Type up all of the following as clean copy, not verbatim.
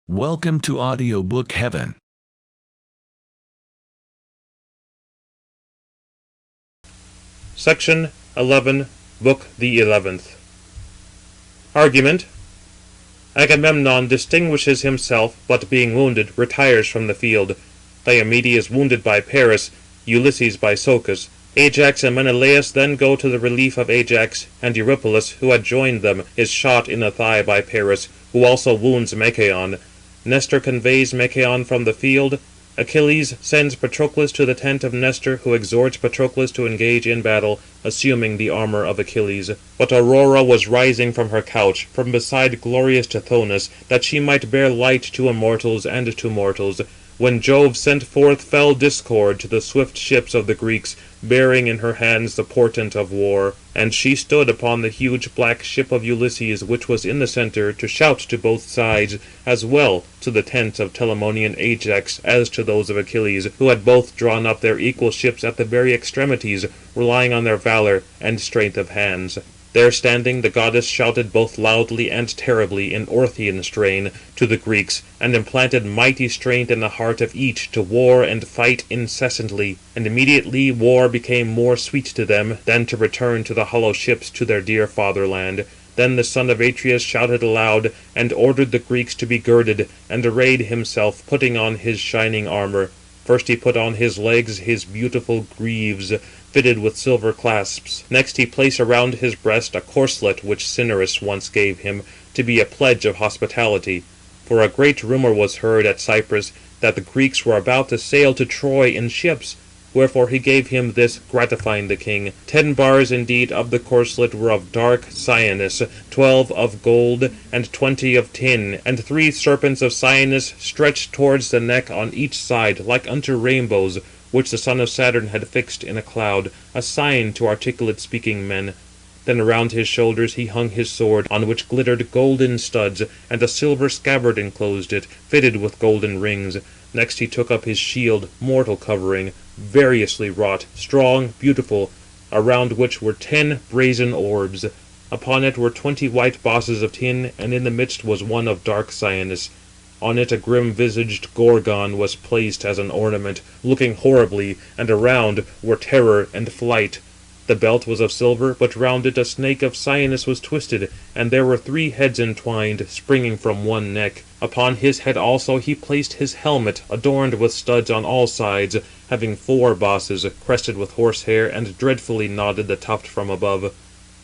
Welcome to Audiobook Heaven. Section 11, Book the 11th. Argument. Agamemnon distinguishes himself, but being wounded, retires from the field. Diomede is wounded by Paris, Ulysses by Socus. Ajax and Menelaus then go to the relief of Ajax, and Eurypylus, who had joined them, is shot in the thigh by Paris, who also wounds Machaon. Nestor conveys Machaon from the field. Achilles sends Patroclus to the tent of Nestor, who exhorts Patroclus to engage in battle, assuming the armour of Achilles. But Aurora was rising from her couch, from beside glorious Tithonus, that she might bear light to immortals and to mortals, when Jove sent forth fell discord to the swift ships of the Greeks, bearing in her hands the portent of war. And she stood upon the huge black ship of Ulysses, which was in the centre, to shout to both sides, as well to the tents of Telamonian Ajax as to those of Achilles, who had both drawn up their equal ships at the very extremities, relying on their valour and strength of hands. There standing, the goddess shouted both loudly and terribly in Orthian strain to the Greeks, and implanted mighty strength in the heart of each to war and fight incessantly. And immediately war became more sweet to them than to return to the hollow ships to their dear fatherland. Then the son of Atreus shouted aloud, and ordered the Greeks to be girded, and arrayed himself, putting on his shining armour. First he put on his legs his beautiful greaves, fitted with silver clasps. Next he placed around his breast a corslet which Cinyras once gave him, to be a pledge of hospitality. For a great rumour was heard at Cyprus, that the Greeks were about to sail to Troy in ships. Wherefore he gave him this, gratifying the king. 10 bars indeed of the corslet were of dark cyanus, 12 of gold, and 20 of tin, and 3 serpents of cyanus stretched towards the neck on each side, like unto rainbows, which the son of Saturn had fixed in a cloud, a sign to articulate speaking men. Then around his shoulders he hung his sword, on which glittered golden studs, and a silver scabbard enclosed it, fitted with golden rings. Next he took up his shield, mortal covering, variously wrought, strong, beautiful, around which were 10 brazen orbs. Upon it were 20 white bosses of tin, and in the midst was one of dark cyanus. On it a grim-visaged Gorgon was placed as an ornament, looking horribly, and around were terror and flight. The belt was of silver, but round it a snake of cyanus was twisted, and there were 3 heads entwined, springing from one neck. Upon his head also he placed his helmet, adorned with studs on all sides, having 4 bosses, crested with horsehair, and dreadfully nodded the tuft from above.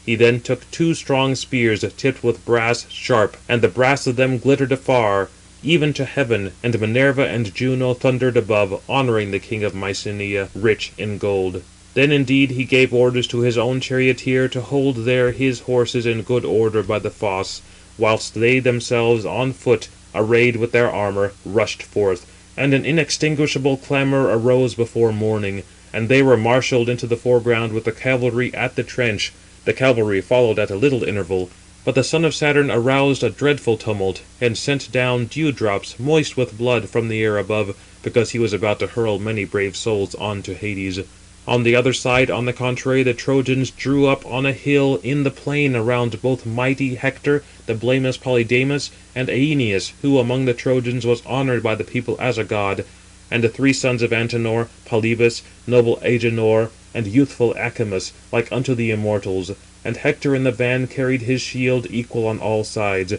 He then took 2 strong spears, tipped with brass sharp, and the brass of them glittered afar, even to heaven, and Minerva and Juno thundered above, honouring the king of Mycenae, rich in gold. Then indeed he gave orders to his own charioteer to hold there his horses in good order by the fosse, whilst they themselves on foot, arrayed with their armour, rushed forth. And an inextinguishable clamour arose before morning, and they were marshalled into the foreground with the cavalry at the trench. The cavalry followed at a little interval. But the son of Saturn aroused a dreadful tumult, and sent down dew-drops moist with blood from the air above, because he was about to hurl many brave souls on to Hades. On the other side, on the contrary, the Trojans drew up on a hill in the plain around both mighty Hector, the blameless Polydamas, and Æneas, who among the Trojans was honoured by the people as a god, and the 3 sons of Antenor, Polybus, noble Agenor, and youthful Acamas, like unto the immortals. And Hector in the van carried his shield equal on all sides.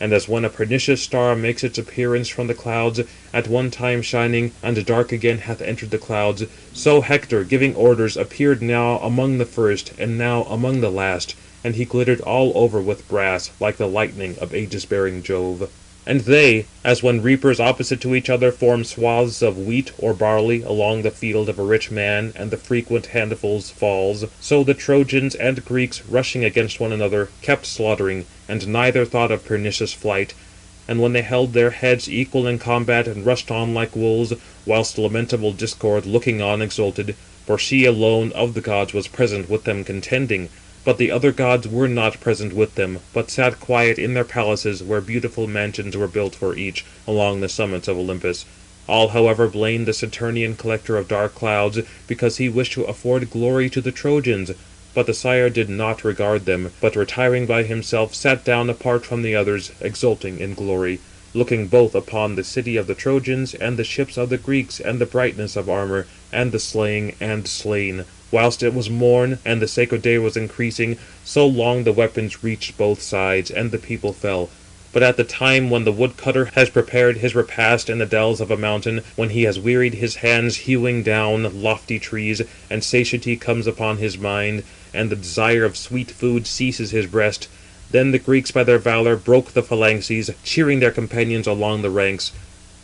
And as when a pernicious star makes its appearance from the clouds, at one time shining, and dark again hath entered the clouds, so Hector, giving orders, appeared now among the first, and now among the last, and he glittered all over with brass, like the lightning of aegis-bearing Jove. And they, as when reapers opposite to each other form swaths of wheat or barley along the field of a rich man, and the frequent handfuls falls, so the Trojans and Greeks, rushing against one another, kept slaughtering, and neither thought of pernicious flight. And when they held their heads equal in combat, and rushed on like wolves, whilst lamentable Discord looking on exulted, for she alone of the gods was present with them contending, but the other gods were not present with them, but sat quiet in their palaces, where beautiful mansions were built for each, along the summits of Olympus. All, however, blamed the Saturnian collector of dark clouds, because he wished to afford glory to the Trojans. But the sire did not regard them, but retiring by himself, sat down apart from the others, exulting in glory. looking both upon the city of the Trojans, and the ships of the Greeks, and the brightness of armour, and the slaying and slain. Whilst it was morn, and the sacred day was increasing, so long the weapons reached both sides, and the people fell. But at the time when the woodcutter has prepared his repast in the dells of a mountain, when he has wearied his hands hewing down lofty trees, and satiety comes upon his mind, and the desire of sweet food seizes his breast, then the Greeks by their valour broke the phalanxes, cheering their companions along the ranks.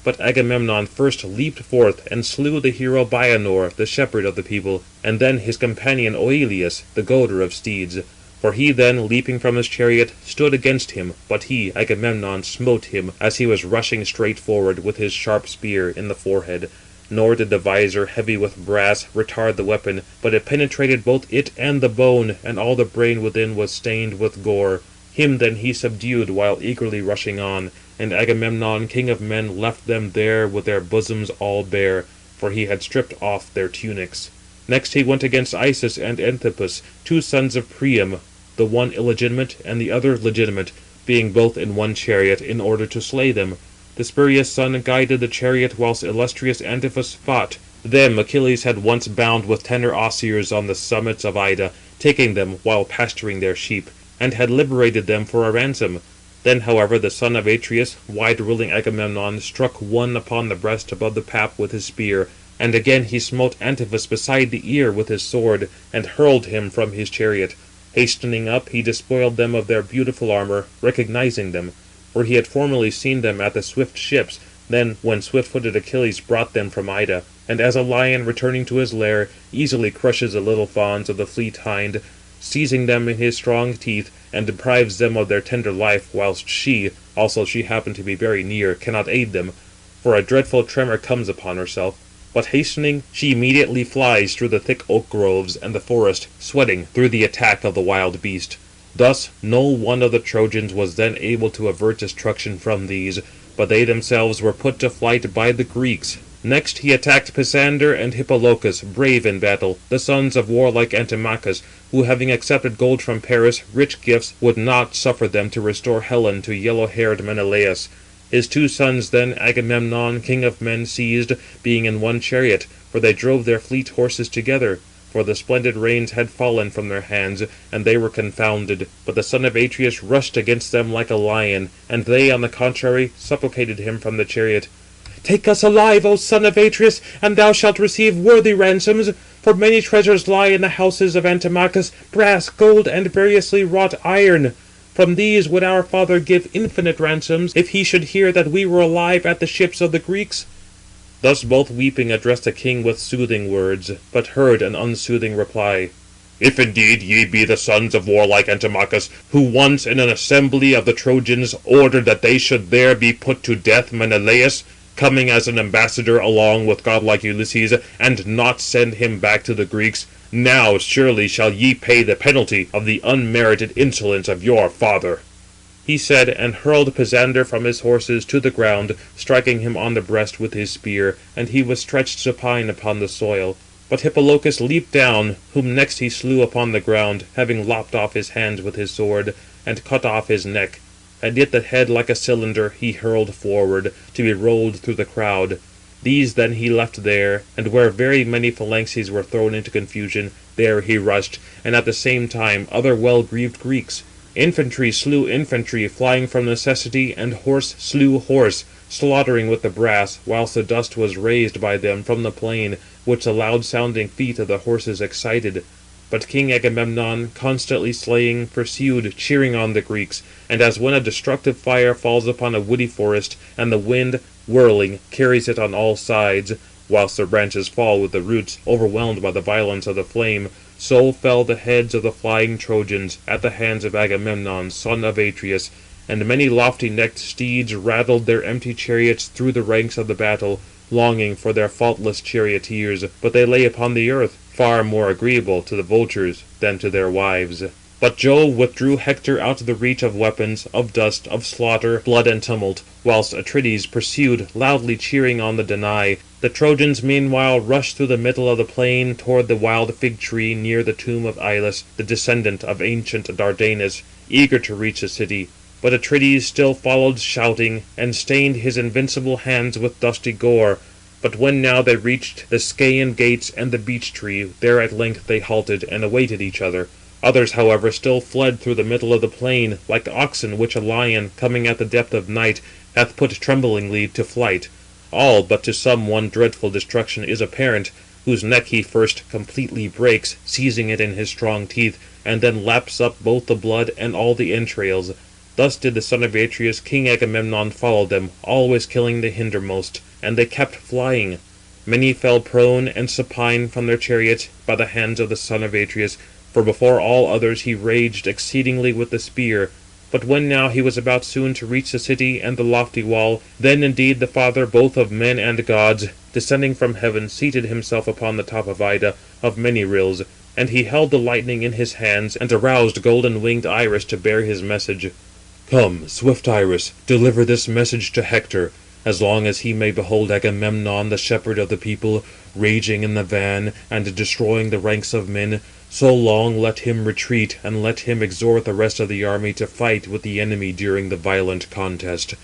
But Agamemnon first leaped forth, and slew the hero Bianor, the shepherd of the people, and then his companion Oileus, the goader of steeds. For he then, leaping from his chariot, stood against him, but he, Agamemnon, smote him, as he was rushing straight forward, with his sharp spear in the forehead. Nor did the visor, heavy with brass, retard the weapon, but it penetrated both it and the bone, and all the brain within was stained with gore. Him then he subdued while eagerly rushing on, and Agamemnon, king of men, left them there with their bosoms all bare, for he had stripped off their tunics. Next he went against Isus and Antipas, two sons of Priam, the one illegitimate, and the other legitimate, being both in one chariot, in order to slay them. The spurious son guided the chariot, whilst illustrious Antipas fought. Them Achilles had once bound with tender osiers on the summits of Ida, taking them while pasturing their sheep, and had liberated them for a ransom. Then, however, the son of Atreus, wide-ruling Agamemnon, struck one upon the breast above the pap with his spear, and again he smote Antipas beside the ear with his sword, and hurled him from his chariot. Hastening up, he despoiled them of their beautiful armour, recognizing them, for he had formerly seen them at the swift ships, then when swift-footed Achilles brought them from Ida. And as a lion returning to his lair easily crushes the little fawns of the fleet hind, seizing them in his strong teeth, and deprives them of their tender life, whilst she, also she happened to be very near, cannot aid them, for a dreadful tremor comes upon herself. But hastening, she immediately flies through the thick oak groves and the forest, sweating through the attack of the wild beast. Thus no one of the Trojans was then able to avert destruction from these, but they themselves were put to flight by the Greeks. Next he attacked Pisander and Hippolochus, brave in battle, the sons of warlike Antimachus, who having accepted gold from Paris, rich gifts, would not suffer them to restore Helen to yellow-haired Menelaus. His two sons then Agamemnon, king of men, seized, being in one chariot, for they drove their fleet horses together. For the splendid reins had fallen from their hands, and they were confounded. But the son of Atreus rushed against them like a lion, and they, on the contrary, supplicated him from the chariot. "Take us alive, O son of Atreus, and thou shalt receive worthy ransoms. For many treasures lie in the houses of Antimachus, brass, gold, and variously wrought iron. From these would our father give infinite ransoms, if he should hear that we were alive at the ships of the Greeks." Thus both weeping addressed the king with soothing words, but heard an unsoothing reply. "If indeed ye be the sons of warlike Antimachus, who once in an assembly of the Trojans ordered that they should there be put to death Menelaus, coming as an ambassador along with godlike Ulysses, and not send him back to the Greeks, now surely shall ye pay the penalty of the unmerited insolence of your father." He said, and hurled Pisander from his horses to the ground, striking him on the breast with his spear, and he was stretched supine upon the soil. But Hippolochus leaped down, whom next he slew upon the ground, having lopped off his hands with his sword, and cut off his neck. And yet the head like a cylinder he hurled forward, to be rolled through the crowd. These then he left there, and where very many phalanxes were thrown into confusion, there he rushed, and at the same time other well-grieved Greeks. Infantry slew infantry, flying from necessity, and horse slew horse, slaughtering with the brass, whilst the dust was raised by them from the plain, which the loud-sounding feet of the horses excited. But King Agamemnon, constantly slaying, pursued, cheering on the Greeks. And as when a destructive fire falls upon a woody forest, and the wind, whirling, carries it on all sides, whilst the branches fall with the roots, overwhelmed by the violence of the flame, so fell the heads of the flying Trojans at the hands of Agamemnon, son of Atreus. And many lofty-necked steeds rattled their empty chariots through the ranks of the battle, longing for their faultless charioteers, but they lay upon the earth, far more agreeable to the vultures than to their wives. But Jove withdrew Hector out of the reach of weapons, of dust, of slaughter, blood, and tumult, whilst Atrides pursued, loudly cheering on the Danai. The Trojans meanwhile rushed through the middle of the plain toward the wild fig tree near the tomb of Ilus, the descendant of ancient Dardanus, eager to reach the city. But Atrides still followed shouting, and stained his invincible hands with dusty gore. But when now they reached the Scaean gates and the beech tree, there at length they halted, and awaited each other. Others, however, still fled through the middle of the plain, like oxen which a lion, coming at the depth of night, hath put tremblingly to flight. All but to some one dreadful destruction is apparent, whose neck he first completely breaks, seizing it in his strong teeth, and then laps up both the blood and all the entrails. Thus did the son of Atreus, King Agamemnon, follow them, always killing the hindermost, and they kept flying. Many fell prone and supine from their chariots by the hands of the son of Atreus, for before all others he raged exceedingly with the spear. But when now he was about soon to reach the city and the lofty wall, then indeed the father both of men and gods, descending from heaven, seated himself upon the top of Ida, of many rills, and he held the lightning in his hands, and aroused golden-winged Iris to bear his message. "Come, swift Iris, deliver this message to Hector, as long as he may behold Agamemnon, the shepherd of the people, raging in the van, and destroying the ranks of men, so long let him retreat, and let him exhort the rest of the army to fight with the enemy during the violent contest.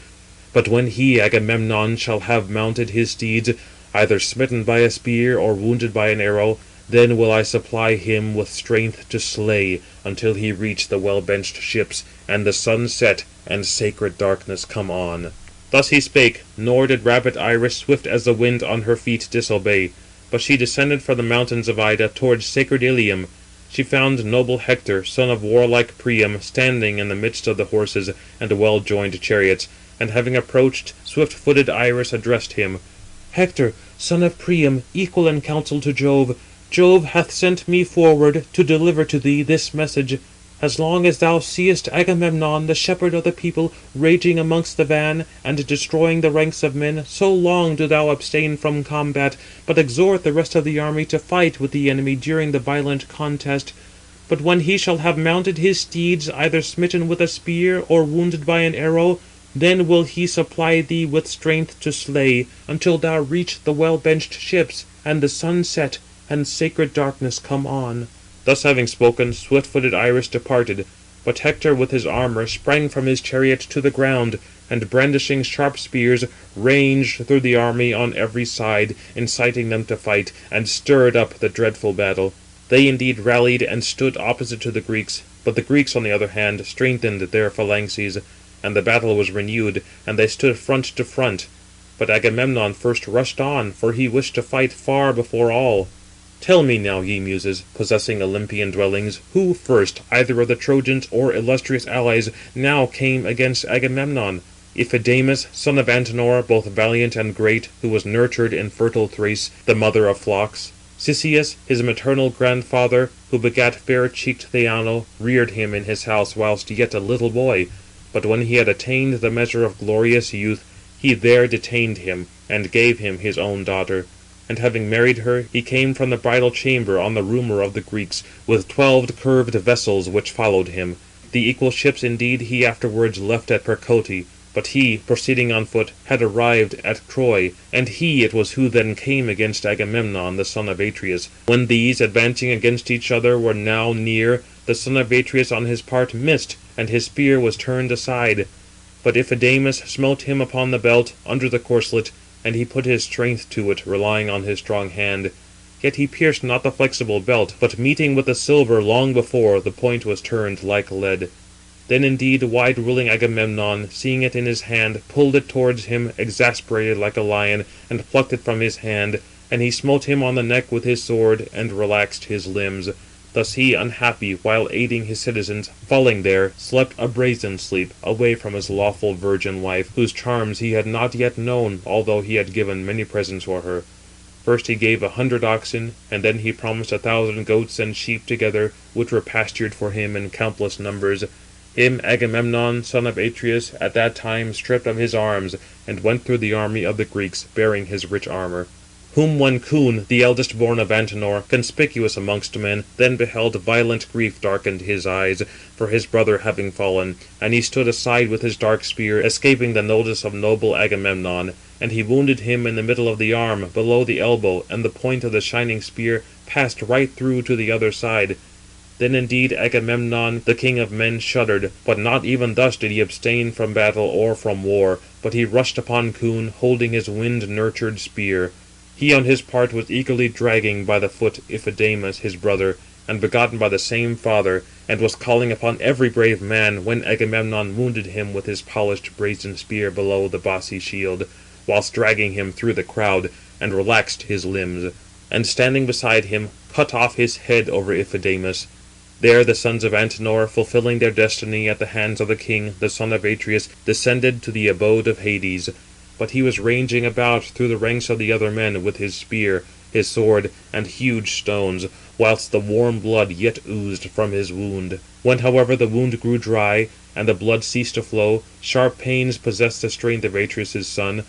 But when he, Agamemnon, shall have mounted his steeds, either smitten by a spear or wounded by an arrow, then will I supply him with strength to slay, until he reach the well-benched ships, and the sun set, and sacred darkness come on." Thus he spake, nor did rapid Iris, swift as the wind, on her feet disobey. But she descended from the mountains of Ida towards sacred Ilium. She found noble Hector, son of warlike Priam, standing in the midst of the horses and well-joined chariots, and having approached, swift-footed Iris addressed him: "Hector, son of Priam, equal in counsel to Jove, Jove hath sent me forward to deliver to thee this message. As long as thou seest Agamemnon, the shepherd of the people, raging amongst the van, and destroying the ranks of men, so long do thou abstain from combat, but exhort the rest of the army to fight with the enemy during the violent contest. But when he shall have mounted his steeds, either smitten with a spear, or wounded by an arrow, then will he supply thee with strength to slay, until thou reach the well-benched ships, and the sun set, and sacred darkness come on." Thus having spoken, swift-footed Iris departed. But Hector with his armour sprang from his chariot to the ground, and brandishing sharp spears, ranged through the army on every side, inciting them to fight, and stirred up the dreadful battle. They indeed rallied and stood opposite to the Greeks, but the Greeks, on the other hand, strengthened their phalanxes, and the battle was renewed, and they stood front to front. But Agamemnon first rushed on, for he wished to fight far before all. Tell me now, ye Muses, possessing Olympian dwellings, who first, either of the Trojans or illustrious allies, now came against Agamemnon? Iphidamas, son of Antenor, both valiant and great, who was nurtured in fertile Thrace, the mother of flocks. Cisseus, his maternal grandfather, who begat fair-cheeked Theano, reared him in his house whilst yet a little boy. But when he had attained the measure of glorious youth, he there detained him, and gave him his own daughter. And having married her, he came from the bridal chamber on the rumour of the Greeks, with 12 curved vessels which followed him. The equal ships indeed he afterwards left at Percote, but he, proceeding on foot, had arrived at Troy, and he it was who then came against Agamemnon, the son of Atreus. When these, advancing against each other, were now near, the son of Atreus on his part missed, and his spear was turned aside. But Iphidamas smote him upon the belt, under the corslet, and he put his strength to it, relying on his strong hand. Yet he pierced not the flexible belt, but meeting with the silver long before, the point was turned like lead. Then indeed wide-ruling Agamemnon, seeing it in his hand, pulled it towards him, exasperated like a lion, and plucked it from his hand, and he smote him on the neck with his sword, and relaxed his limbs. Thus he, unhappy, while aiding his citizens, falling there, slept a brazen sleep, away from his lawful virgin wife, whose charms he had not yet known, although he had given many presents for her. First he gave 100 oxen, and then he promised 1,000 goats and sheep together, which were pastured for him in countless numbers. Him Agamemnon, son of Atreus, at that time stripped of his arms, and went through the army of the Greeks, bearing his rich armour. Whom when Coon, the eldest born of Antenor, conspicuous amongst men, then beheld, violent grief darkened his eyes, for his brother having fallen, and he stood aside with his dark spear, escaping the notice of noble Agamemnon. And he wounded him in the middle of the arm, below the elbow, and the point of the shining spear passed right through to the other side. Then indeed Agamemnon, the king of men, shuddered, but not even thus did he abstain from battle or from war, but he rushed upon Coon, holding his wind-nurtured spear. He on his part was eagerly dragging by the foot Iphidamas his brother, and begotten by the same father, and was calling upon every brave man, when Agamemnon wounded him with his polished brazen spear below the bossy shield, whilst dragging him through the crowd, and relaxed his limbs, and standing beside him, cut off his head over Iphidamas. There the sons of Antenor, fulfilling their destiny at the hands of the king, the son of Atreus, descended to the abode of Hades. But he was ranging about through the ranks of the other men with his spear, his sword, and huge stones, whilst the warm blood yet oozed from his wound. When however the wound grew dry, and the blood ceased to flow, sharp pains possessed the strength of Atreus' son.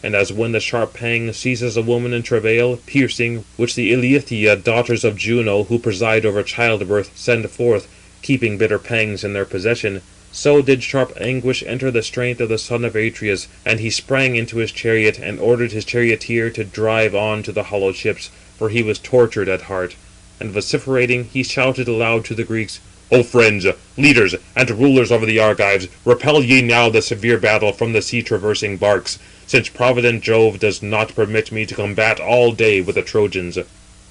And as when the sharp pang seizes a woman in travail, piercing, which the Iliad daughters of Juno, who preside over childbirth, send forth, keeping bitter pangs in their possession, so did sharp anguish enter the strength of the son of Atreus, and he sprang into his chariot, and ordered his charioteer to drive on to the hollow ships, for he was tortured at heart. And vociferating, he shouted aloud to the Greeks, "O friends, leaders, and rulers over the Argives, repel ye now the severe battle from the sea-traversing barks, since provident Jove does not permit me to combat all day with the Trojans."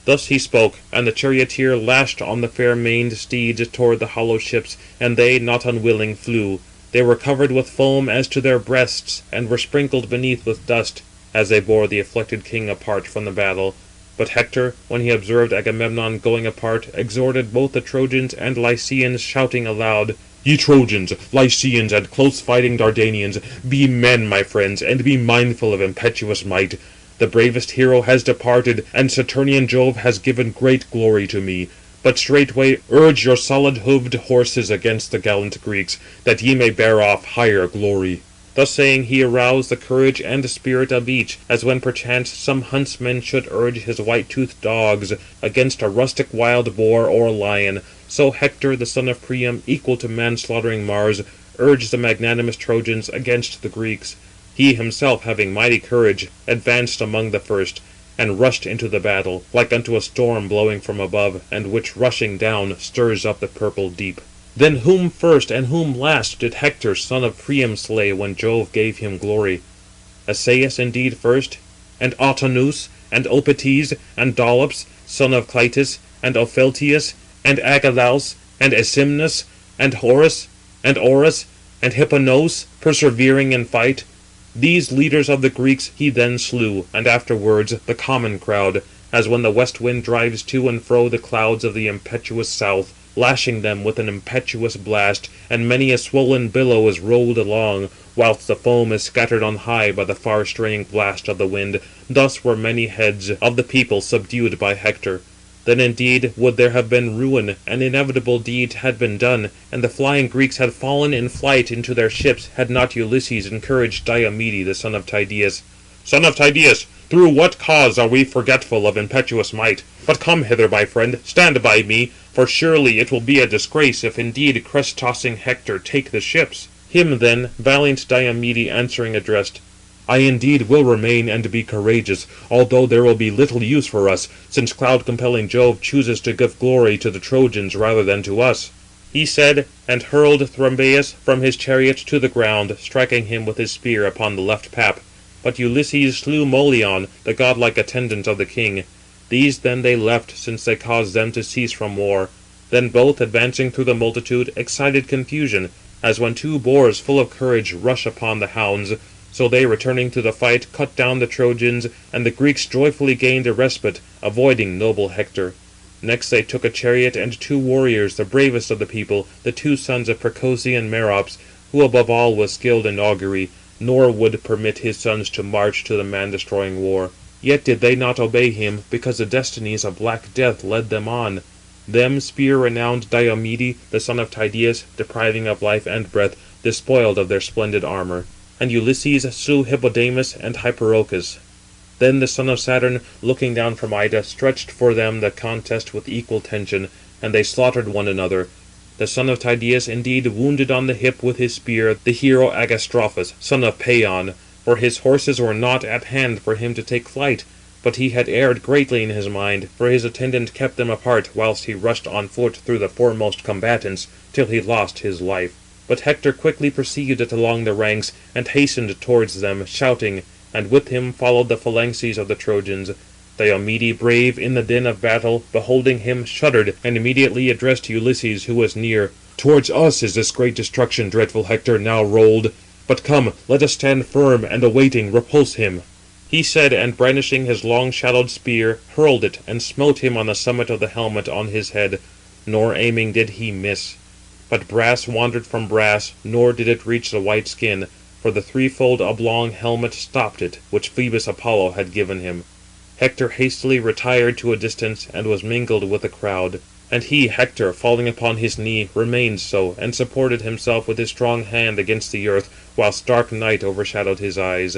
Thus he spoke, and the charioteer lashed on the fair-maned steeds toward the hollow ships, and they, not unwilling, flew. They were covered with foam as to their breasts, and were sprinkled beneath with dust, as they bore the afflicted king apart from the battle. But Hector, when he observed Agamemnon going apart, exhorted both the Trojans and Lycians, shouting aloud, "Ye Trojans, Lycians, and close-fighting Dardanians, be men, my friends, and be mindful of impetuous might. The bravest hero has departed, and Saturnian Jove has given great glory to me. But straightway urge your solid-hoofed horses against the gallant Greeks, that ye may bear off higher glory." Thus saying, he aroused the courage and spirit of each, as when perchance some huntsman should urge his white-toothed dogs against a rustic wild boar or lion. So Hector, the son of Priam, equal to man-slaughtering Mars, urged the magnanimous Trojans against the Greeks. He himself, having mighty courage, advanced among the first, and rushed into the battle, like unto a storm blowing from above, and which rushing down stirs up the purple deep. Then whom first and whom last did Hector, son of Priam, slay when Jove gave him glory? Asseus indeed first, and Autonous, and Opites, and Dolops, son of Clytus, and Opheltius, and Agelaus, and Asimnus, and Horus, and Orus, and Hipponos, persevering in fight. These leaders of the Greeks he then slew, and afterwards the common crowd, as when the west wind drives to and fro the clouds of the impetuous south, lashing them with an impetuous blast, and many a swollen billow is rolled along, whilst the foam is scattered on high by the far-straying blast of the wind. Thus were many heads of the people subdued by Hector. Then indeed would there have been ruin, and inevitable deeds had been done, and the flying Greeks had fallen in flight into their ships, had not Ulysses encouraged Diomede, the son of Tydeus. "Son of Tydeus, through what cause are we forgetful of impetuous might? But come hither, my friend, stand by me, for surely it will be a disgrace if indeed crest-tossing Hector take the ships." Him then valiant Diomede answering addressed, "I indeed will remain and be courageous, although there will be little use for us, since cloud-compelling Jove chooses to give glory to the Trojans rather than to us." He said, and hurled Thrymbaeus from his chariot to the ground, striking him with his spear upon the left pap. But Ulysses slew Molion, the godlike attendant of the king. These then they left, since they caused them to cease from war. Then both, advancing through the multitude, excited confusion, as when two boars full of courage rush upon the hounds. So they, returning to the fight, cut down the Trojans, and the Greeks joyfully gained a respite, avoiding noble Hector. Next they took a chariot and 2 warriors, the bravest of the people, the 2 sons of Percosian Merops, who above all was skilled in augury, nor would permit his sons to march to the man-destroying war. Yet did they not obey him, because the destinies of black death led them on. Them spear-renowned Diomede, the son of Tydeus, depriving of life and breath, despoiled of their splendid armour. And Ulysses slew Hippodamas and Hyperochus. Then the son of Saturn, looking down from Ida, stretched for them the contest with equal tension, and they slaughtered one another. The son of Tydeus indeed wounded on the hip with his spear the hero Agastrophus, son of Paeon, for his horses were not at hand for him to take flight. But he had erred greatly in his mind, for his attendant kept them apart, whilst he rushed on foot through the foremost combatants, till he lost his life. But Hector quickly perceived it along the ranks, and hastened towards them, shouting, and with him followed the phalanxes of the Trojans. Diomede, brave in the din of battle, beholding him, shuddered, and immediately addressed Ulysses, who was near: "Towards us is this great destruction, dreadful Hector, now rolled. But come, let us stand firm, and awaiting, repulse him." He said, and brandishing his long-shadowed spear, hurled it, and smote him on the summit of the helmet on his head. Nor aiming did he miss. But brass wandered from brass, nor did it reach the white skin, for the threefold oblong helmet stopped it, which Phoebus Apollo had given him. Hector hastily retired to a distance, and was mingled with the crowd. And he, Hector, falling upon his knee, remained so, and supported himself with his strong hand against the earth, whilst dark night overshadowed his eyes.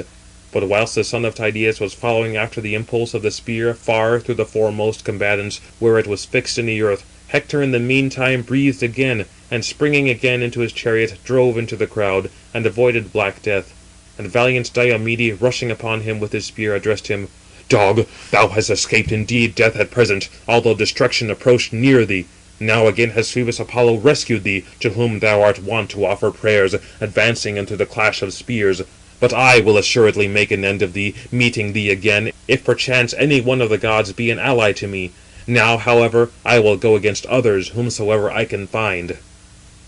But whilst the son of Tydeus was following after the impulse of the spear far through the foremost combatants, where it was fixed in the earth, Hector in the meantime breathed again, and springing again into his chariot, drove into the crowd, and avoided black death. And valiant Diomede, rushing upon him with his spear, addressed him: "Dog, thou hast escaped indeed death at present, although destruction approached near thee. Now again has Phoebus Apollo rescued thee, to whom thou art wont to offer prayers, advancing into the clash of spears. But I will assuredly make an end of thee, meeting thee again, if perchance any one of the gods be an ally to me. Now, however, I will go against others, whomsoever I can find."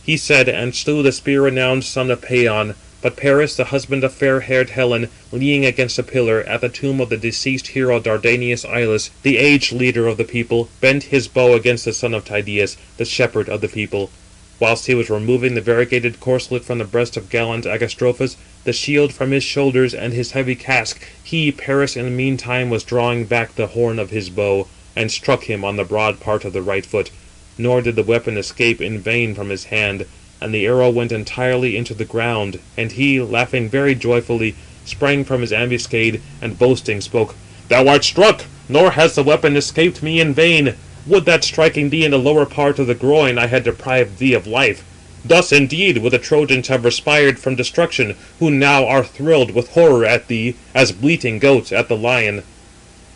He said, and slew the spear-renowned son of Paeon. But Paris, the husband of fair-haired Helen, leaning against a pillar, at the tomb of the deceased hero Dardanius Ilus, the aged leader of the people, bent his bow against the son of Tydeus, the shepherd of the people. Whilst he was removing the variegated corslet from the breast of gallant Agastrophus, the shield from his shoulders, and his heavy casque, he, Paris, in the meantime was drawing back the horn of his bow, and struck him on the broad part of the right foot. Nor did the weapon escape in vain from his hand, and the arrow went entirely into the ground. And he, laughing very joyfully, sprang from his ambuscade, and boasting spoke: "Thou art struck, nor has the weapon escaped me in vain. Would that striking thee in the lower part of the groin I had deprived thee of life. Thus indeed would the Trojans have respired from destruction, who now are thrilled with horror at thee, as bleating goats at the lion."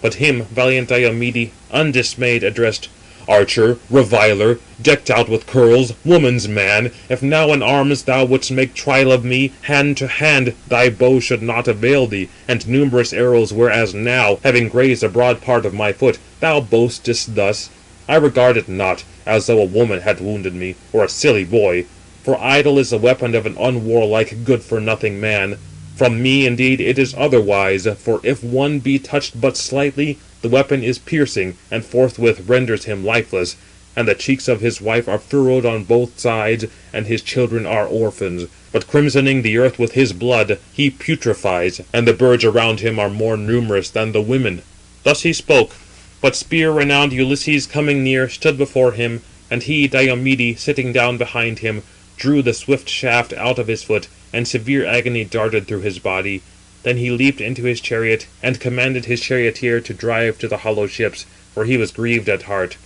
But him valiant Diomede, undismayed, addressed: "Archer, reviler, decked out with curls, woman's man, if now in arms thou wouldst make trial of me, hand to hand, thy bow should not avail thee, and numerous arrows, whereas now, having grazed a broad part of my foot, thou boastest thus. I regard it not, as though a woman had wounded me, or a silly boy. For idle is the weapon of an unwarlike, good-for-nothing man. From me, indeed, it is otherwise, for if one be touched but slightly, the weapon is piercing, and forthwith renders him lifeless. And the cheeks of his wife are furrowed on both sides, and his children are orphans. But crimsoning the earth with his blood, he putrefies, and the birds around him are more numerous than the women." Thus he spoke. But spear-renowned Ulysses coming near, stood before him, and he, Diomede, sitting down behind him, drew the swift shaft out of his foot, and severe agony darted through his body. Then he leaped into his chariot, and commanded his charioteer to drive to the hollow ships, for he was grieved at heart.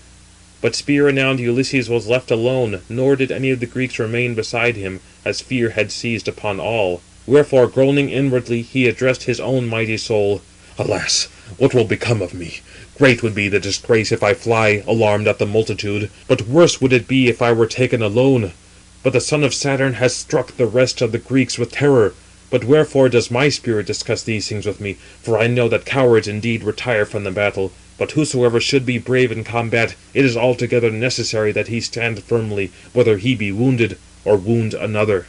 But spear-renowned Ulysses was left alone, nor did any of the Greeks remain beside him, as fear had seized upon all. Wherefore, groaning inwardly, he addressed his own mighty soul: "Alas, what will become of me? Great would be the disgrace if I fly, alarmed at the multitude, but worse would it be if I were taken alone. But the son of Saturn has struck the rest of the Greeks with terror. But wherefore does my spirit discuss these things with me? For I know that cowards indeed retire from the battle. But whosoever should be brave in combat, it is altogether necessary that he stand firmly, whether he be wounded, or wound another."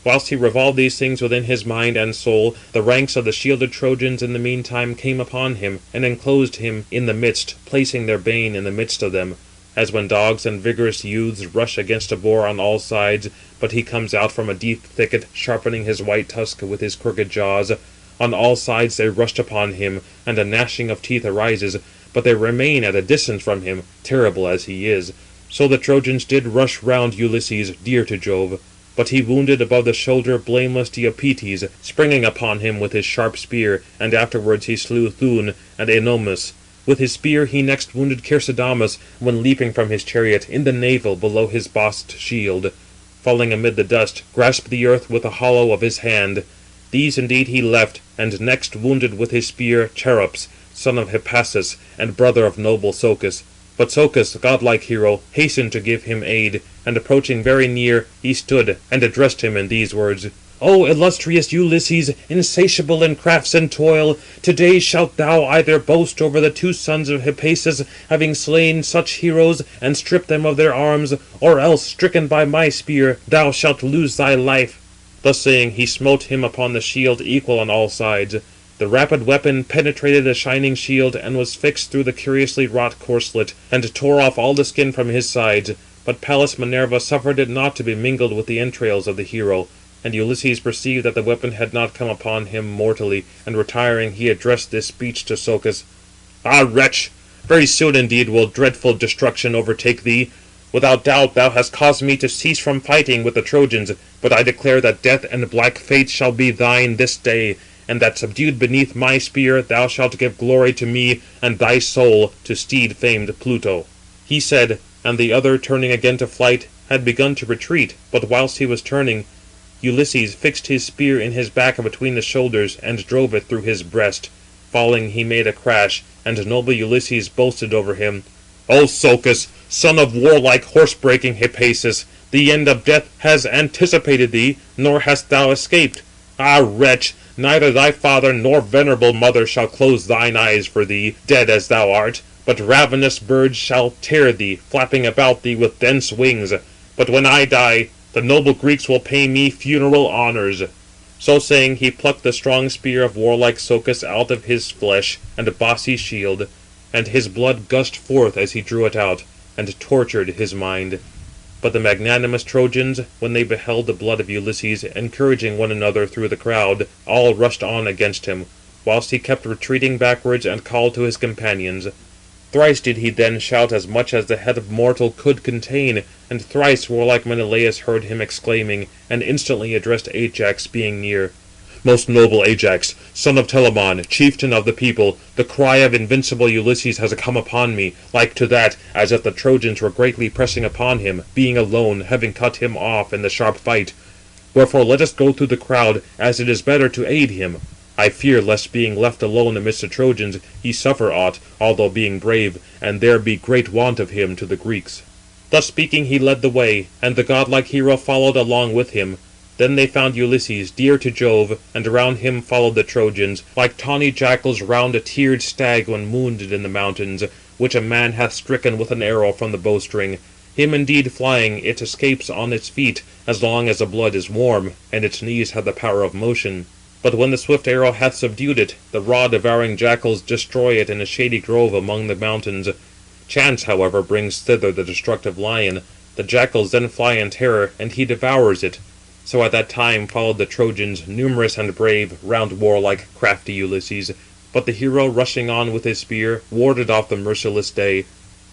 Whilst he revolved these things within his mind and soul, the ranks of the shielded Trojans in the meantime came upon him, and enclosed him in the midst, placing their bane in the midst of them. As when dogs and vigorous youths rush against a boar on all sides, but he comes out from a deep thicket, sharpening his white tusk with his crooked jaws. On all sides they rushed upon him, and a gnashing of teeth arises, but they remain at a distance from him, terrible as he is. So the Trojans did rush round Ulysses, dear to Jove. But he wounded above the shoulder blameless Diopetes, springing upon him with his sharp spear, and afterwards he slew Thoon and Enomus. With his spear he next wounded Chersidamas, when leaping from his chariot, in the navel below his bossed shield. Falling amid the dust, grasped the earth with the hollow of his hand. These indeed he left, and next wounded with his spear Cherops, son of Hippasus, and brother of noble Socus. But Socus, godlike hero, hastened to give him aid, and approaching very near, he stood, and addressed him in these words: "O illustrious Ulysses, insatiable in crafts and toil, to-day shalt thou either boast over the two sons of Hippasus, having slain such heroes, and stripped them of their arms, or else, stricken by my spear, thou shalt lose thy life." Thus saying, he smote him upon the shield equal on all sides. The rapid weapon penetrated the shining shield, and was fixed through the curiously wrought corslet, and tore off all the skin from his sides. But Pallas Minerva suffered it not to be mingled with the entrails of the hero. And Ulysses perceived that the weapon had not come upon him mortally, and retiring, he addressed this speech to Socus: "Ah, wretch! Very soon indeed will dreadful destruction overtake thee. Without doubt thou hast caused me to cease from fighting with the Trojans, but I declare that death and black fate shall be thine this day, and that subdued beneath my spear thou shalt give glory to me, and thy soul to steed-famed Pluto." He said, and the other, turning again to flight, had begun to retreat, but whilst he was turning, Ulysses fixed his spear in his back between the shoulders, and drove it through his breast. Falling, he made a crash, and noble Ulysses boasted over him: "O Socus, son of warlike horse-breaking Hippasus, the end of death has anticipated thee, nor hast thou escaped. Ah, wretch! Neither thy father nor venerable mother shall close thine eyes for thee, dead as thou art, but ravenous birds shall tear thee, flapping about thee with dense wings. But when I die, the noble Greeks will pay me funeral honours." So saying, he plucked the strong spear of warlike Socus out of his flesh and bossy shield, and his blood gushed forth as he drew it out, and tortured his mind. But the magnanimous Trojans, when they beheld the blood of Ulysses, encouraging one another through the crowd, all rushed on against him, whilst he kept retreating backwards, and called to his companions. Thrice did he then shout as much as the head of mortal could contain, and thrice warlike Menelaus heard him exclaiming, and instantly addressed Ajax, being near: "Most noble Ajax, son of Telamon, chieftain of the people, the cry of invincible Ulysses has come upon me, like to that, as if the Trojans were greatly pressing upon him, being alone, having cut him off in the sharp fight. Wherefore let us go through the crowd, as it is better to aid him. I fear lest being left alone amidst the Trojans, he suffer aught, although being brave, and there be great want of him to the Greeks." Thus speaking, he led the way, and the godlike hero followed along with him. Then they found Ulysses, dear to Jove, and around him followed the Trojans, like tawny jackals round a tiered stag when wounded in the mountains, which a man hath stricken with an arrow from the bowstring. Him indeed flying, it escapes on its feet, as long as the blood is warm, and its knees have the power of motion. But when the swift arrow hath subdued it, the raw-devouring jackals destroy it in a shady grove among the mountains. Chance, however, brings thither the destructive lion. The jackals then fly in terror, and he devours it. So at that time followed the Trojans, numerous and brave, round warlike crafty Ulysses. But the hero, rushing on with his spear, warded off the merciless day.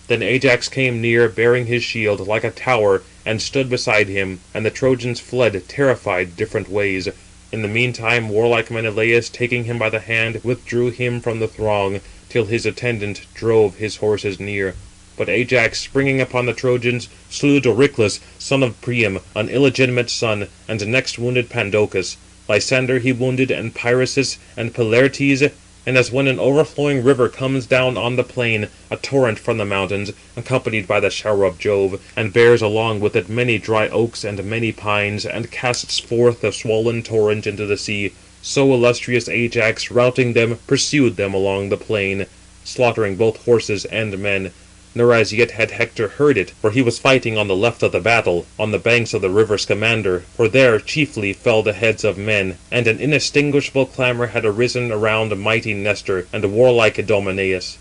Then Ajax came near, bearing his shield, like a tower, and stood beside him, and the Trojans fled, terrified, different ways. In the meantime warlike Menelaus, taking him by the hand, withdrew him from the throng, till his attendant drove his horses near. But Ajax, springing upon the Trojans, slew Doryclus, son of Priam, an illegitimate son, and next wounded Pandocus. Lysander he wounded, and Pyrasus, and Pilartes, and as when an overflowing river comes down on the plain, a torrent from the mountains, accompanied by the shower of Jove, and bears along with it many dry oaks and many pines, and casts forth the swollen torrent into the sea, so illustrious Ajax, routing them, pursued them along the plain, slaughtering both horses and men. Nor as yet had Hector heard it, for he was fighting on the left of the battle, on the banks of the river Scamander, for there chiefly fell the heads of men, and an inextinguishable clamour had arisen around mighty Nestor, and warlike Idomeneus.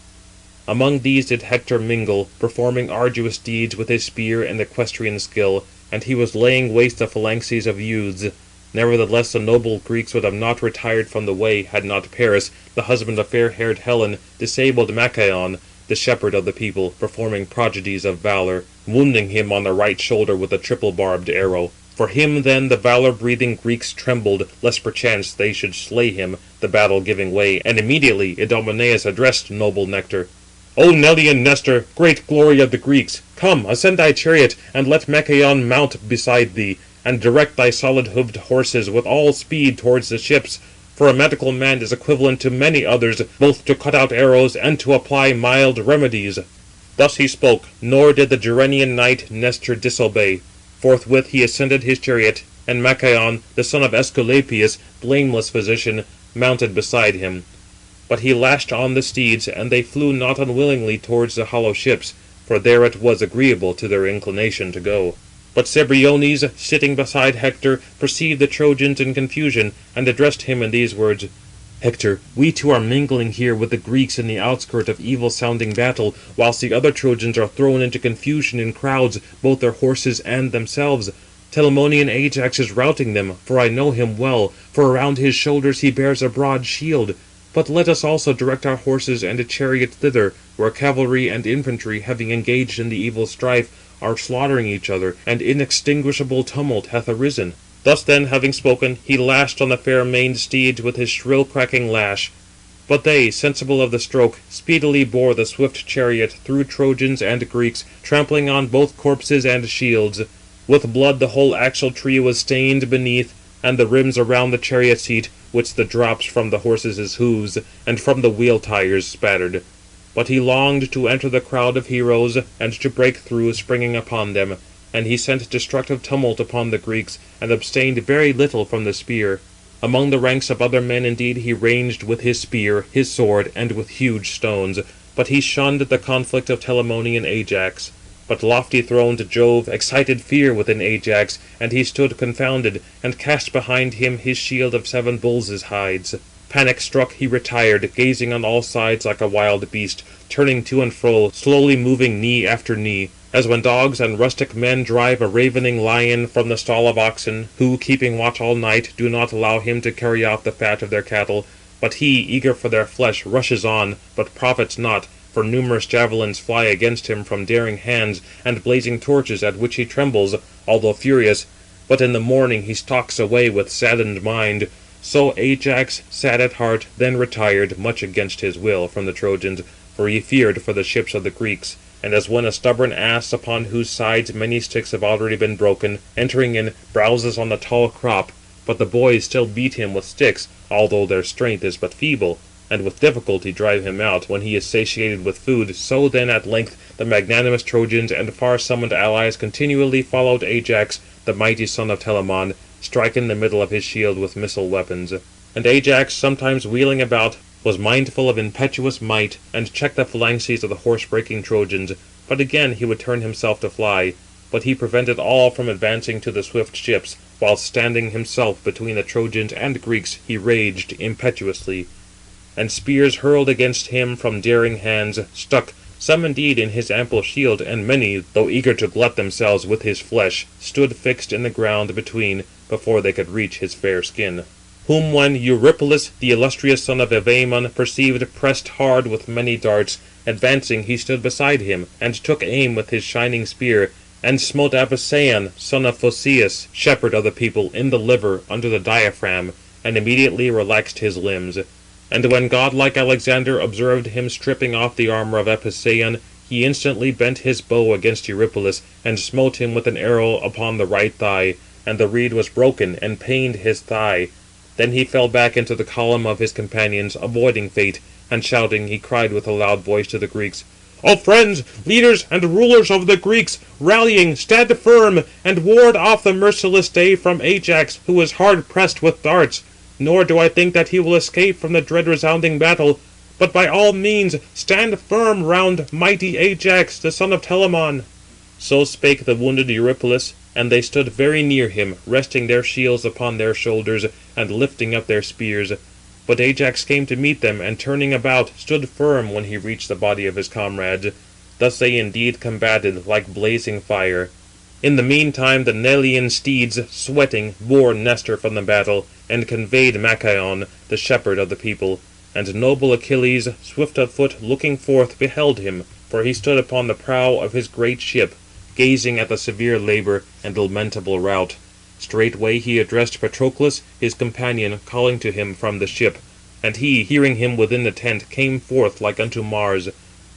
Among these did Hector mingle, performing arduous deeds with his spear and equestrian skill, and he was laying waste the phalanxes of youths. Nevertheless the noble Greeks would have not retired from the way, had not Paris, the husband of fair-haired Helen, disabled Machaon, the shepherd of the people, performing prodigies of valour, wounding him on the right shoulder with a triple-barbed arrow. For him then the valour-breathing Greeks trembled, lest perchance they should slay him, the battle giving way, and immediately Idomeneus addressed noble Nectar: "O Nelean Nestor, great glory of the Greeks, come, ascend thy chariot, and let Machaon mount beside thee, and direct thy solid hoofed horses with all speed towards the ships. for a medical man is equivalent to many others, both to cut out arrows and to apply mild remedies." Thus he spoke, nor did the Gerenian knight Nestor disobey. Forthwith he ascended his chariot, and Machaon, the son of Æsculapius, blameless physician, mounted beside him. But he lashed on the steeds, and they flew not unwillingly towards the hollow ships, for there it was agreeable to their inclination to go. But Cebriones, sitting beside Hector, perceived the Trojans in confusion, and addressed him in these words: "Hector, we two are mingling here with the Greeks in the outskirt of evil-sounding battle, whilst the other Trojans are thrown into confusion in crowds, both their horses and themselves. Telamonian Ajax is routing them, for I know him well, for around his shoulders he bears a broad shield. But let us also direct our horses and a chariot thither, where cavalry and infantry, having engaged in the evil strife, are slaughtering each other, and inextinguishable tumult hath arisen." Thus then, having spoken, he lashed on the fair-maned steeds with his shrill cracking lash. But they, sensible of the stroke, speedily bore the swift chariot through Trojans and Greeks, trampling on both corpses and shields. With blood the whole axle tree was stained beneath, and the rims around the chariot seat, which the drops from the horses' hoofs, and from the wheel tires spattered. But he longed to enter the crowd of heroes, and to break through, springing upon them. And he sent destructive tumult upon the Greeks, and abstained very little from the spear. Among the ranks of other men indeed he ranged with his spear, his sword, and with huge stones. But he shunned the conflict of Telamonian Ajax. But lofty-throned Jove excited fear within Ajax, and he stood confounded, and cast behind him his shield of 7 bulls' hides. Panic-struck he retired, gazing on all sides like a wild beast, turning to and fro, slowly moving knee after knee, as when dogs and rustic men drive a ravening lion from the stall of oxen, who, keeping watch all night, do not allow him to carry out the fat of their cattle. But he, eager for their flesh, rushes on, but profits not, for numerous javelins fly against him from daring hands, and blazing torches, at which he trembles, although furious. But in the morning he stalks away with saddened mind. So Ajax, sad at heart, then retired, much against his will, from the Trojans, for he feared for the ships of the Greeks. And as when a stubborn ass, upon whose sides many sticks have already been broken, entering in, browses on the tall crop, but the boys still beat him with sticks, although their strength is but feeble, and with difficulty drive him out, when he is satiated with food, so then at length the magnanimous Trojans and far-summoned allies continually followed Ajax, the mighty son of Telamon, striking the middle of his shield with missile weapons. And Ajax, sometimes wheeling about, was mindful of impetuous might, and checked the phalanxes of the horse-breaking Trojans. But again he would turn himself to fly. But he prevented all from advancing to the swift ships, while standing himself between the Trojans and Greeks he raged impetuously. And spears hurled against him from daring hands stuck, some indeed in his ample shield, and many, though eager to glut themselves with his flesh, stood fixed in the ground between, before they could reach his fair skin. Whom when Eurypylus, the illustrious son of Agamemnon, perceived pressed hard with many darts, advancing he stood beside him, and took aim with his shining spear, and smote Apisaon, son of Phocius, shepherd of the people, in the liver, under the diaphragm, and immediately relaxed his limbs. And when godlike Alexander observed him stripping off the armour of Apisaon, he instantly bent his bow against Eurypylus, and smote him with an arrow upon the right thigh, and the reed was broken, and pained his thigh. Then he fell back into the column of his companions, avoiding fate, and shouting, he cried with a loud voice to the Greeks, "O friends, leaders, and rulers of the Greeks, rallying, stand firm, and ward off the merciless day from Ajax, who is hard pressed with darts. Nor do I think that he will escape from the dread resounding battle. But by all means stand firm round mighty Ajax, the son of Telamon." So spake the wounded Eurypylus, and they stood very near him, resting their shields upon their shoulders, and lifting up their spears. But Ajax came to meet them, and turning about, stood firm when he reached the body of his comrades. Thus they indeed combated, like blazing fire. In the meantime the Nelean steeds, sweating, bore Nestor from the battle, and conveyed Machaon, the shepherd of the people. And noble Achilles, swift of foot, looking forth, beheld him, for he stood upon the prow of his great ship, gazing at the severe labour and lamentable rout. Straightway he addressed Patroclus, his companion, calling to him from the ship. And he, hearing him within the tent, came forth like unto Mars.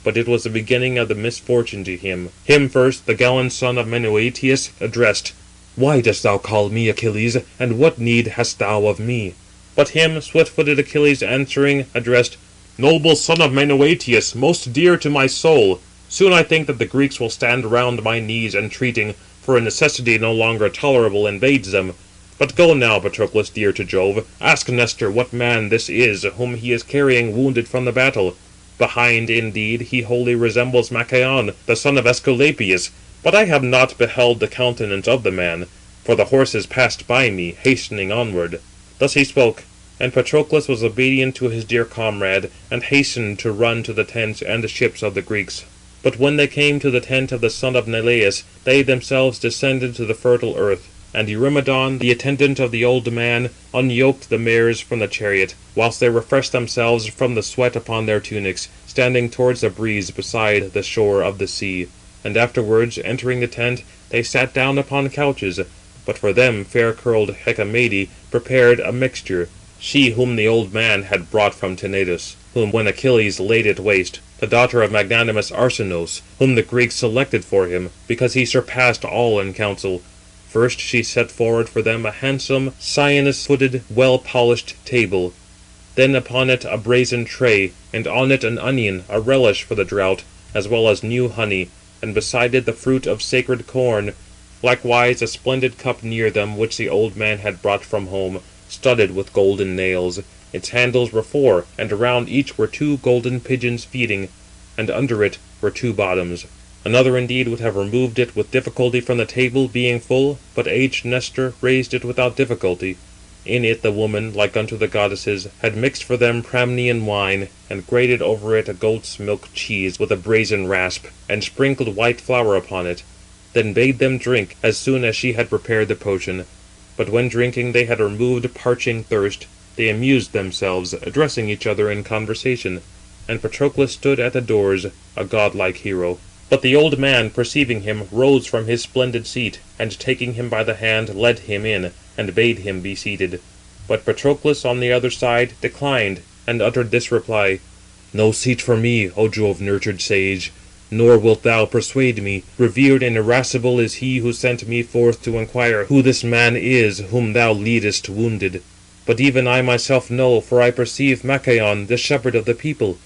But it was the beginning of the misfortune to him. Him first the gallant son of Menœtius addressed: "Why dost thou call me, Achilles, and what need hast thou of me?" But him swift-footed Achilles answering addressed: "Noble son of Menœtius, most dear to my soul, soon I think that the Greeks will stand round my knees entreating, for a necessity no longer tolerable invades them. But go now, Patroclus, dear to Jove, ask Nestor what man this is, whom he is carrying wounded from the battle. Behind, indeed, he wholly resembles Machaon, the son of Æsculapius, but I have not beheld the countenance of the man, for the horses passed by me, hastening onward." Thus he spoke, and Patroclus was obedient to his dear comrade, and hastened to run to the tents and the ships of the Greeks. But when they came to the tent of the son of Neleus, they themselves descended to the fertile earth. And Eurymedon, the attendant of the old man, unyoked the mares from the chariot, whilst they refreshed themselves from the sweat upon their tunics, standing towards the breeze beside the shore of the sea. And afterwards, entering the tent, they sat down upon couches. But for them fair-curled Hecamede prepared a mixture, she whom the old man had brought from Tenedos, whom when Achilles laid it waste, the daughter of magnanimous Arsinoe, whom the Greeks selected for him, because he surpassed all in counsel. First she set forward for them a handsome, cyanus-footed, well-polished table. Then upon it a brazen tray, and on it an onion, a relish for the draught, as well as new honey, and beside it the fruit of sacred corn. Likewise a splendid cup near them, which the old man had brought from home, studded with golden nails. Its handles were 4, and around each were 2 golden pigeons feeding, and under it were 2 bottoms. Another indeed would have removed it with difficulty from the table, being full, but aged Nestor raised it without difficulty. In it the woman, like unto the goddesses, had mixed for them Pramnian wine, and grated over it a goat's milk cheese with a brazen rasp, and sprinkled white flour upon it. Then bade them drink, as soon as she had prepared the potion. But when drinking they had removed parching thirst, they amused themselves, addressing each other in conversation. And Patroclus stood at the doors, a godlike hero. But the old man, perceiving him, rose from his splendid seat, and taking him by the hand, led him in, and bade him be seated. But Patroclus on the other side declined, and uttered this reply: "No seat for me, O Jove-nurtured sage, nor wilt thou persuade me. Revered and irascible is he who sent me forth to inquire who this man is whom thou leadest wounded. But even I myself know, for I perceive Machaon, the shepherd of the people.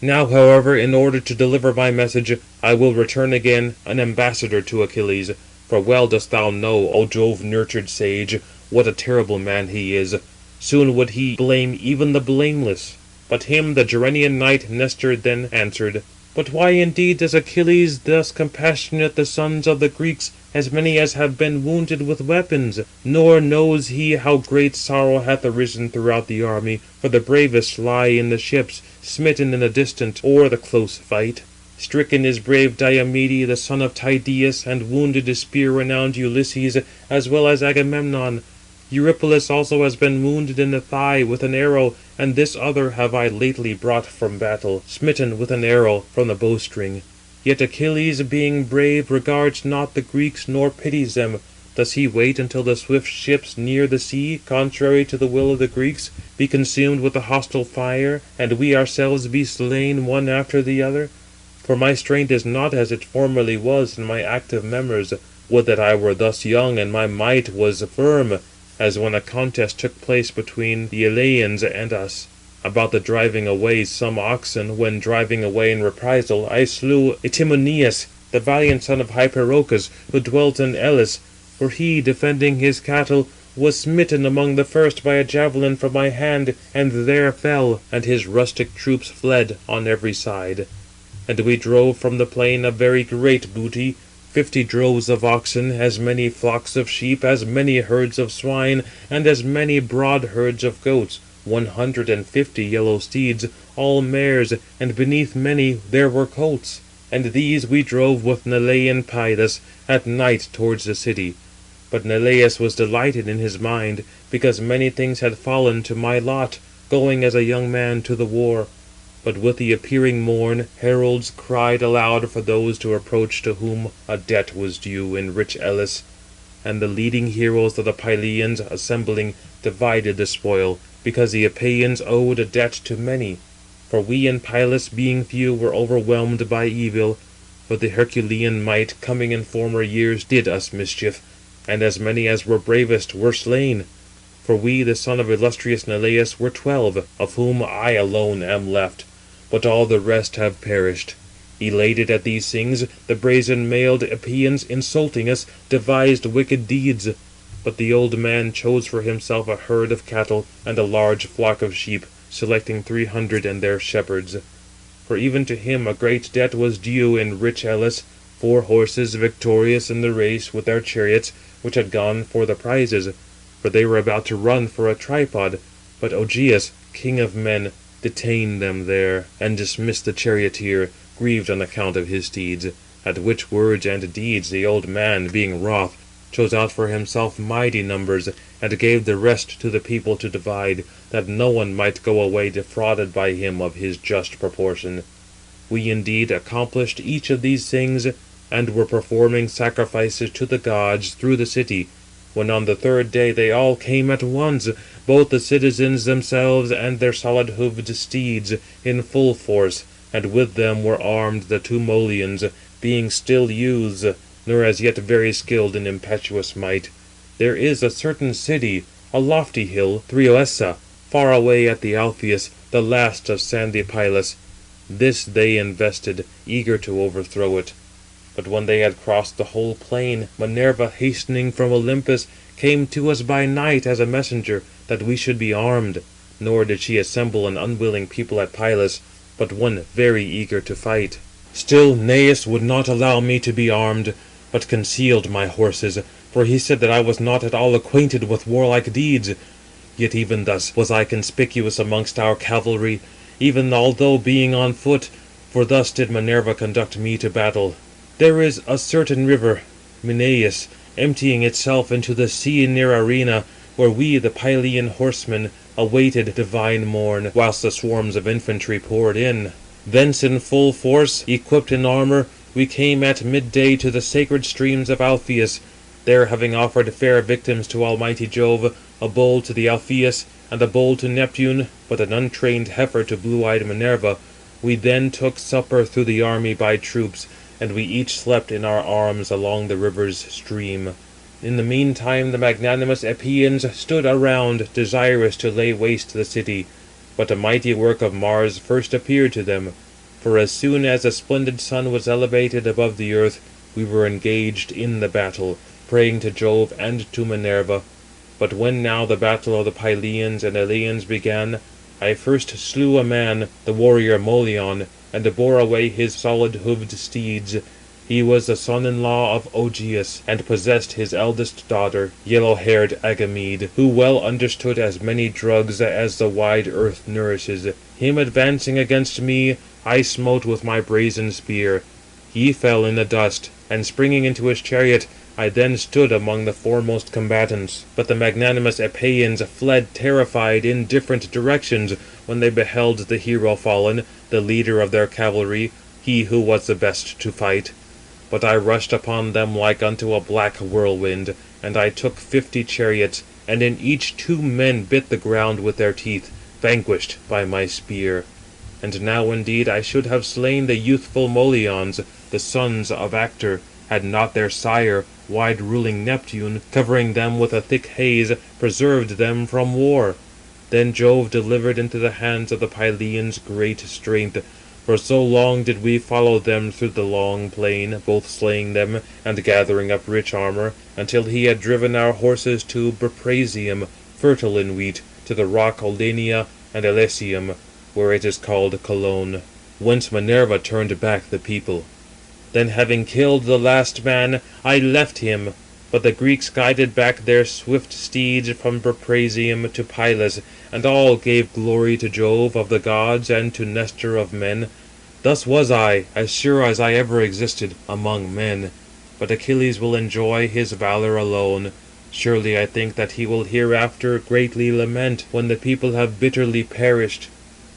Now, however, in order to deliver my message, I will return again an ambassador to Achilles. For well dost thou know, O Jove-nurtured sage, what a terrible man he is. Soon would he blame even the blameless." But him the Gerenian knight Nestor then answered: "But why indeed does Achilles thus compassionate the sons of the Greeks, as many as have been wounded with weapons? Nor knows he how great sorrow hath arisen throughout the army, for the bravest lie in the ships, smitten in the distant or the close fight. Stricken is brave Diomede, the son of Tydeus, and wounded is spear-renowned Ulysses, as well as Agamemnon. Eurypylus also has been wounded in the thigh with an arrow, and this other have I lately brought from battle, smitten with an arrow from the bowstring. Yet Achilles, being brave, regards not the Greeks, nor pities them. Does he wait until the swift ships near the sea, contrary to the will of the Greeks, be consumed with the hostile fire, and we ourselves be slain one after the other? For my strength is not as it formerly was in my active members. Would that I were thus young, and my might was firm, as when a contest took place between the Eleans and us, about the driving away some oxen, when driving away in reprisal I slew Itymoneus, the valiant son of Hyperochus, who dwelt in Elis, for he, defending his cattle, was smitten among the first by a javelin from my hand, and there fell, and his rustic troops fled on every side. And we drove from the plain a very great booty, 50 droves of oxen, as many flocks of sheep, as many herds of swine, and as many broad herds of goats, 150 yellow steeds, all mares, and beneath many there were colts. And these we drove with Nelean Pylus at night towards the city. But Neleus was delighted in his mind, because many things had fallen to my lot, going as a young man to the war. But with the appearing morn, heralds cried aloud for those to approach to whom a debt was due in rich Elis. And the leading heroes of the Pylians, assembling, divided the spoil, because the Epeians owed a debt to many. For we in Pylus, being few, were overwhelmed by evil. For the Herculean might, coming in former years, did us mischief, and as many as were bravest were slain. For we, the son of illustrious Neleus, were 12, of whom I alone am left, but all the rest have perished. Elated at these things, the brazen-mailed Epeans, insulting us, devised wicked deeds. But the old man chose for himself a herd of cattle and a large flock of sheep, selecting 300 and their shepherds. For even to him a great debt was due in rich Elis, 4 horses victorious in the race with their chariots, which had gone for the prizes. For they were about to run for a tripod, but Ogyges, king of men, detained them there, and dismissed the charioteer, grieved on account of his steeds. At which words and deeds the old man, being wroth, chose out for himself mighty numbers, and gave the rest to the people to divide, that no one might go away defrauded by him of his just proportion. We indeed accomplished each of these things, and were performing sacrifices to the gods through the city, when on the 3rd day they all came at once, both the citizens themselves and their solid-hoofed steeds, in full force, and with them were armed the 2 Molians, being still youths, nor as yet very skilled in impetuous might. There is a certain city, a lofty hill, Thryoessa, far away at the Alpheus, the last of sandy Pylus. This they invested, eager to overthrow it. But when they had crossed the whole plain, Minerva, hastening from Olympus, came to us by night as a messenger, that we should be armed. Nor did she assemble an unwilling people at Pylus, but one very eager to fight. Still Neus would not allow me to be armed, but concealed my horses, for he said that I was not at all acquainted with warlike deeds. Yet even thus was I conspicuous amongst our cavalry, even although being on foot, for thus did Minerva conduct me to battle. There is a certain river, Mycenae, emptying itself into the sea near Arena, where we, the Pylian horsemen, awaited divine morn, whilst the swarms of infantry poured in. Thence in full force, equipped in armour, we came at midday to the sacred streams of Alpheus. There having offered fair victims to almighty Jove, a bull to the Alpheus, and a bull to Neptune, but an untrained heifer to blue-eyed Minerva, we then took supper through the army by troops, and we each slept in our arms along the river's stream. In the meantime the magnanimous Epeans stood around, desirous to lay waste the city. But a mighty work of Mars first appeared to them. For as soon as the splendid sun was elevated above the earth, we were engaged in the battle, praying to Jove and to Minerva. But when now the battle of the Pylians and Eleans began, I first slew a man, the warrior Molion, and bore away his solid-hoofed steeds. He was the son-in-law of Ogyges, and possessed his eldest daughter, yellow-haired Agamemnon, who well understood as many drugs as the wide earth nourishes. Him advancing against me, I smote with my brazen spear. He fell in the dust, and springing into his chariot, I then stood among the foremost combatants. But the magnanimous Epeans fled terrified in different directions, when they beheld the hero fallen, the leader of their cavalry, he who was the best to fight. But I rushed upon them like unto a black whirlwind, and I took 50 chariots, and in each 2 men bit the ground with their teeth, vanquished by my spear. And now indeed I should have slain the youthful Molions, the sons of Actor, had not their sire, wide-ruling Neptune, covering them with a thick haze, preserved them from war. Then Jove delivered into the hands of the Pylians great strength, for so long did we follow them through the long plain, both slaying them, and gathering up rich armour, until he had driven our horses to Buprasium, fertile in wheat, to the rock Olenia and Elysium, where it is called Cologne, whence Minerva turned back the people. Then having killed the last man, I left him, but the Greeks guided back their swift steeds from Buprasium to Pylus, and all gave glory to Jove of the gods and to Nestor of men. Thus was I, as sure as I ever existed, among men. But Achilles will enjoy his valour alone. Surely I think that he will hereafter greatly lament, when the people have bitterly perished.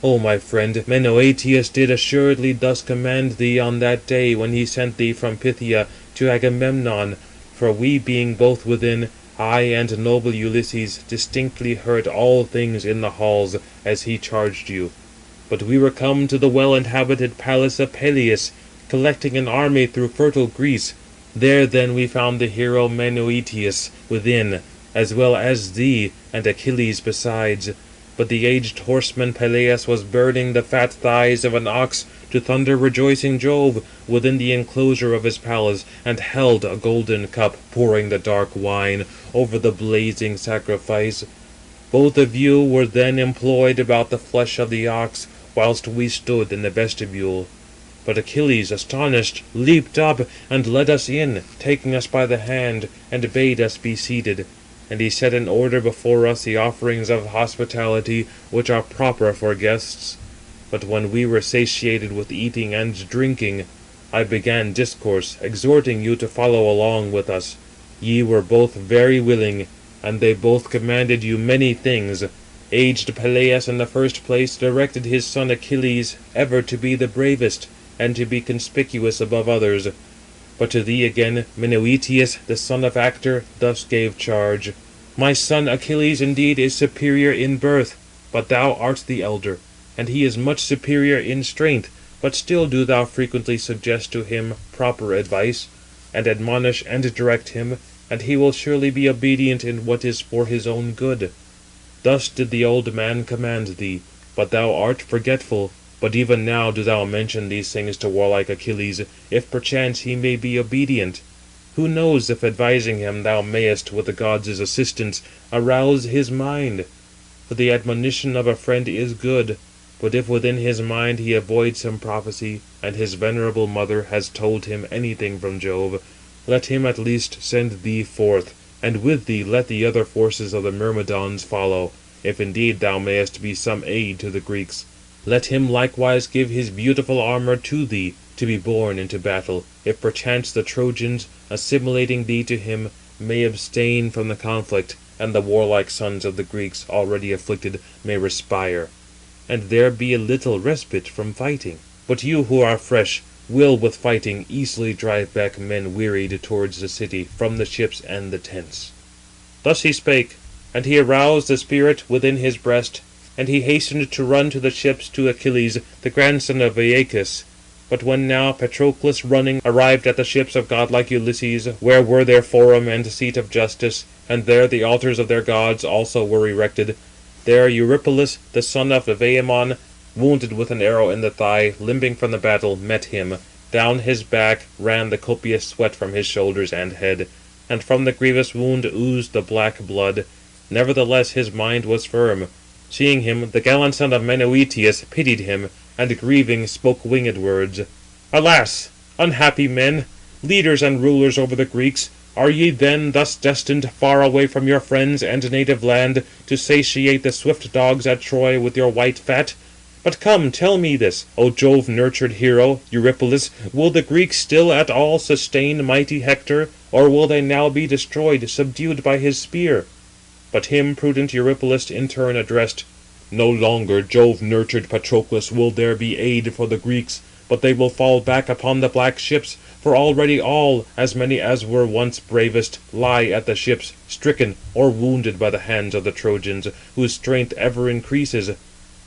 O my friend, Menœtius did assuredly thus command thee on that day when he sent thee from Phthia to Agamemnon, for we being both within, I and noble Ulysses distinctly heard all things in the halls, as he charged you. But we were come to the well-inhabited palace of Peleus, collecting an army through fertile Greece. There then we found the hero Menœtius within, as well as thee, and Achilles besides. But the aged horseman Peleus was burning the fat thighs of an ox to thunder rejoicing Jove within the enclosure of his palace, and held a golden cup, pouring the dark wine over the blazing sacrifice. Both of you were then employed about the flesh of the ox, whilst we stood in the vestibule. But Achilles, astonished, leaped up, and led us in, taking us by the hand, and bade us be seated. And he set in order before us the offerings of hospitality, which are proper for guests. But when we were satiated with eating and drinking, I began discourse, exhorting you to follow along with us. Ye were both very willing, and they both commanded you many things. Aged Peleus in the first place directed his son Achilles ever to be the bravest, and to be conspicuous above others. But to thee again Menœtius, the son of Actor, thus gave charge: My son Achilles indeed is superior in birth, but thou art the elder, and he is much superior in strength, but still do thou frequently suggest to him proper advice, and admonish and direct him, and he will surely be obedient in what is for his own good. Thus did the old man command thee, but thou art forgetful. But even now do thou mention these things to warlike Achilles, if perchance he may be obedient. Who knows if advising him thou mayest, with the gods' assistance, arouse his mind? For the admonition of a friend is good, but if within his mind he avoids some prophecy, and his venerable mother has told him anything from Jove, let him at least send thee forth, and with thee let the other forces of the Myrmidons follow, if indeed thou mayest be some aid to the Greeks. Let him likewise give his beautiful armour to thee, to be borne into battle, if perchance the Trojans, assimilating thee to him, may abstain from the conflict, and the warlike sons of the Greeks, already afflicted, may respire, and there be a little respite from fighting. But you who are fresh, will with fighting easily drive back men wearied towards the city, from the ships and the tents. Thus he spake, and he aroused the spirit within his breast, and he hastened to run to the ships to Achilles, the grandson of Aeacus. But when now Patroclus running arrived at the ships of godlike Ulysses, where were their forum and seat of justice, and there the altars of their gods also were erected, there Eurypylus, the son of Avaemon, wounded with an arrow in the thigh, limping from the battle, met him. Down his back ran the copious sweat from his shoulders and head, and from the grievous wound oozed the black blood. Nevertheless his mind was firm. Seeing him, the gallant son of Menœtius pitied him, and grieving spoke winged words: Alas, unhappy men, leaders and rulers over the Greeks, are ye then thus destined, far away from your friends and native land, to satiate the swift dogs at Troy with your white fat? But come, tell me this, O Jove-nurtured hero, Eurypylus, will the Greeks still at all sustain mighty Hector, or will they now be destroyed, subdued by his spear? But him prudent Eurypylus in turn addressed: No longer, Jove-nurtured Patroclus, will there be aid for the Greeks, but they will fall back upon the black ships, for already all, as many as were once bravest, lie at the ships, stricken or wounded by the hands of the Trojans, whose strength ever increases.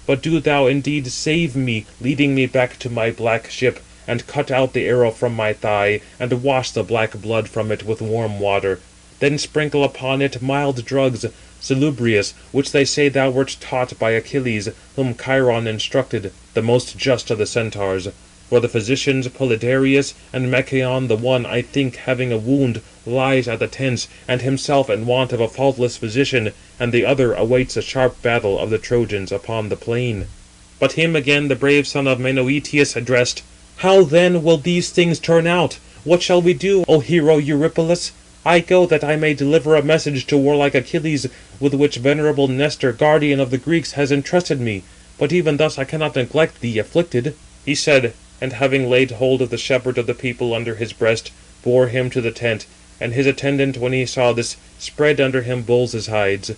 But do thou indeed save me, leading me back to my black ship, and cut out the arrow from my thigh, and wash the black blood from it with warm water. Then sprinkle upon it mild drugs, salubrious, which they say thou wert taught by Achilles, whom Chiron instructed, the most just of the Centaurs. For the physicians Polydarius and Machaon, the one, I think, having a wound, lies at the tents, and himself in want of a faultless physician, and the other awaits a sharp battle of the Trojans upon the plain. But him again the brave son of Menœtius addressed: How then will these things turn out? What shall we do, O hero Eurypylus? I go that I may deliver a message to warlike Achilles, with which venerable Nestor, guardian of the Greeks, has entrusted me. But even thus I cannot neglect thee afflicted. He said, and having laid hold of the shepherd of the people under his breast, bore him to the tent, and his attendant, when he saw this, spread under him bulls' hides.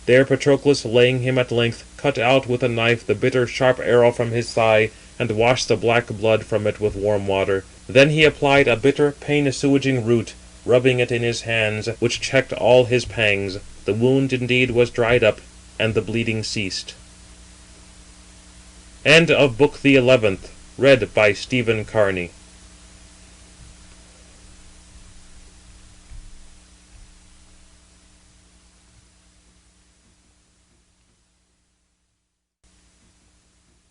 There Patroclus, laying him at length, cut out with a knife the bitter sharp arrow from his thigh, and washed the black blood from it with warm water. Then he applied a bitter pain-assuaging root, rubbing it in his hands, which checked all his pangs. The wound indeed was dried up, and the bleeding ceased. End of Book the 11th. Read by Stephen Carney.